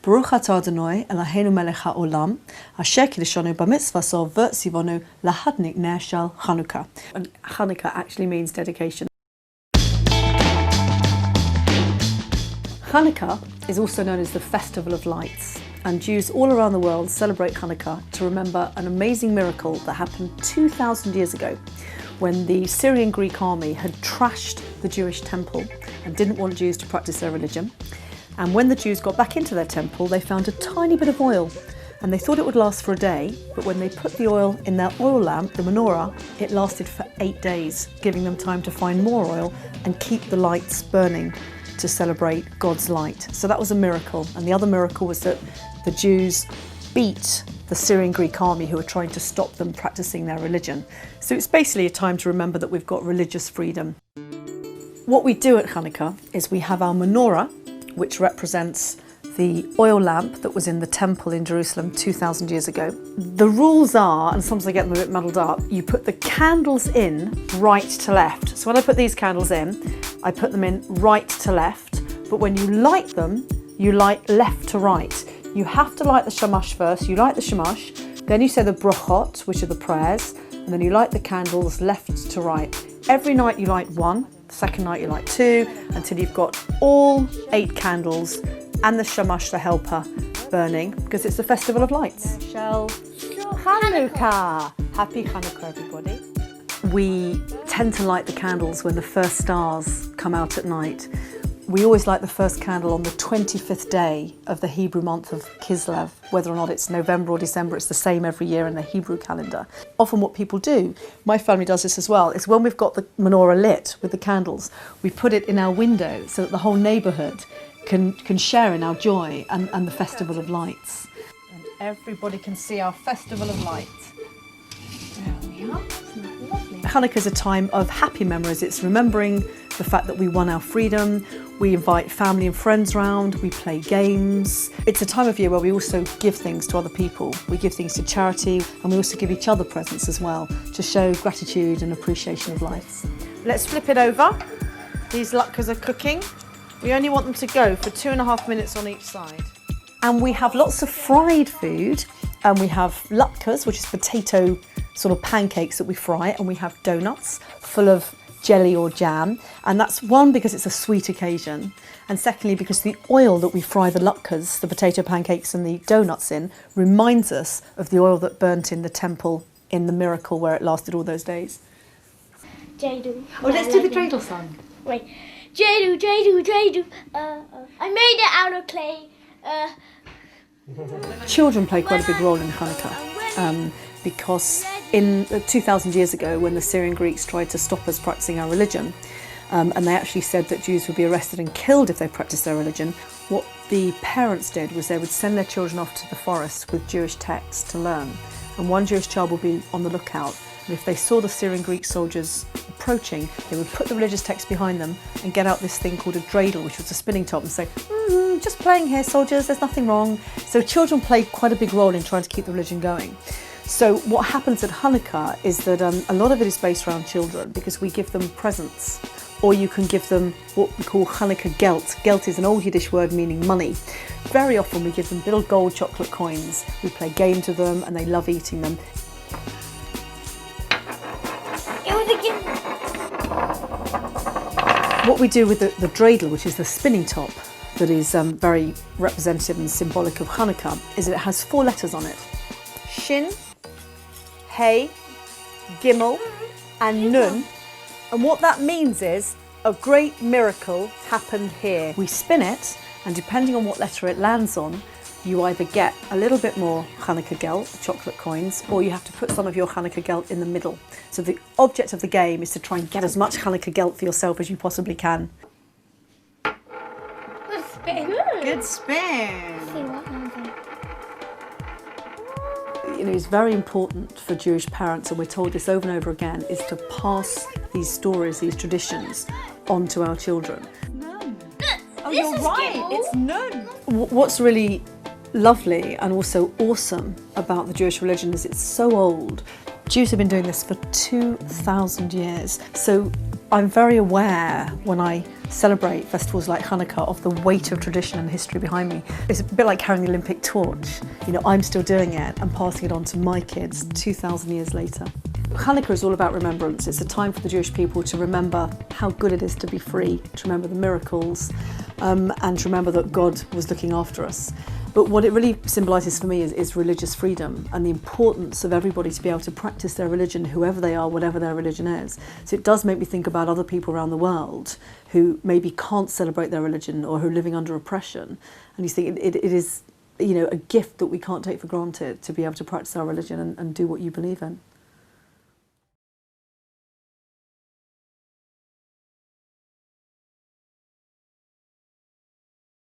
Baruch atah Adonai Eloheinu melech haolam, asher kiddushanu b'mitzvaso v'tzivonu lahadnik ner shel Hanukkah. And Hanukkah actually means dedication. Hanukkah is also known as the Festival of Lights, and Jews all around the world celebrate Hanukkah to remember an amazing miracle that happened 2,000 years ago when the Syrian Greek army had trashed the Jewish temple and didn't want Jews to practice their religion. And when the Jews got back into their temple, they found a tiny bit of oil, and they thought it would last for a day, but when they put the oil in their oil lamp, the Menorah, it lasted for 8 days, giving them time to find more oil and keep the lights burning to celebrate God's light. So that was a miracle. And the other miracle was that the Jews beat the Syrian Greek army who were trying to stop them practicing their religion. So it's basically a time to remember that we've got religious freedom. What we do at Hanukkah is we have our menorah, which represents the oil lamp that was in the temple in Jerusalem 2,000 years ago. The rules are, and sometimes I get them a bit muddled up, you put the candles in right to left. So when I put these candles in, I put them in right to left, but when you light them, you light left to right. You have to light the shamash first. You light the shamash, then you say the brachot, which are the prayers, and then you light the candles left to right. Every night you light one, the second night you light two, until you've got all 8 candles and the shamash, the helper, burning, because it's the Festival of Lights. Hanukkah! Happy Hanukkah, everybody. We tend to light the candles when the first stars come out at night. We always light the first candle on the 25th day of the Hebrew month of Kislev. Whether or not it's November or December, it's the same every year in the Hebrew calendar. Often what people do, my family does this as well, is when we've got the menorah lit with the candles, we put it in our window so that the whole neighbourhood can share in our joy and the Festival of Lights. And everybody can see our Festival of Lights. There we are. Isn't that lovely? Hanukkah is a time of happy memories. It's remembering the fact that we won our freedom. We invite family and friends round, we play games. It's a time of year where we also give things to other people. We give things to charity, and we also give each other presents as well to show gratitude and appreciation of life. Let's flip it over. These latkes are cooking. We only want them to go for 2.5 minutes on each side. And we have lots of fried food, and we have latkes, which is potato sort of pancakes that we fry, and we have donuts full of jelly or jam, and that's one because it's a sweet occasion, and secondly because the oil that we fry the latkes, the potato pancakes and the donuts in, reminds us of the oil that burnt in the temple in the miracle where it lasted all those days. Dreidel. Oh, let's do the Dreidel song. Wait. Dreidel, Dreidel, Dreidel. I made it out of clay. Children play quite a big role in Hanukkah. Because in 2,000 years ago, when the Syrian Greeks tried to stop us practicing our religion, and they actually said that Jews would be arrested and killed if they practiced their religion, what the parents did was they would send their children off to the forest with Jewish texts to learn. And one Jewish child would be on the lookout, and if they saw the Syrian Greek soldiers approaching, they would put the religious text behind them and get out this thing called a dreidel, which was a spinning top, and say, just playing here, soldiers, there's nothing wrong. So children play quite a big role in trying to keep the religion going. So what happens at Hanukkah is that a lot of it is based around children because we give them presents, or you can give them what we call Hanukkah Gelt. Gelt is an old Yiddish word meaning money. Very often we give them little gold chocolate coins. We play games with them and they love eating them. What we do with the dreidel, which is the spinning top that is very representative and symbolic of Hanukkah, is that it has 4 letters on it. Shin, Hey, Gimel and Nun, and what that means is a great miracle happened here. We spin it, and depending on what letter it lands on, you either get a little bit more Hanukkah Gelt, chocolate coins, or you have to put some of your Hanukkah Gelt in the middle. So the object of the game is to try and get as much Hanukkah Gelt for yourself as you possibly can. Good spin. Good spin. See what number? You know, it's very important for Jewish parents, and we're told this over and over again, is to pass these stories, these traditions, on to our children. None. Oh, you're right, it's none. What's really lovely and also awesome about the Jewish religion is it's so old. Jews have been doing this for 2,000 years. So I'm very aware when I celebrate festivals like Hanukkah of the weight of tradition and history behind me. It's a bit like carrying the Olympic torch. You know, I'm still doing it and passing it on to my kids 2,000 years later. Hanukkah is all about remembrance. It's a time for the Jewish people to remember how good it is to be free, to remember the miracles, and to remember that God was looking after us. But what it really symbolises for me is religious freedom and the importance of everybody to be able to practice their religion, whoever they are, whatever their religion is. So it does make me think about other people around the world who maybe can't celebrate their religion or who are living under oppression. And you think it is, you know, a gift that we can't take for granted to be able to practice our religion and do what you believe in.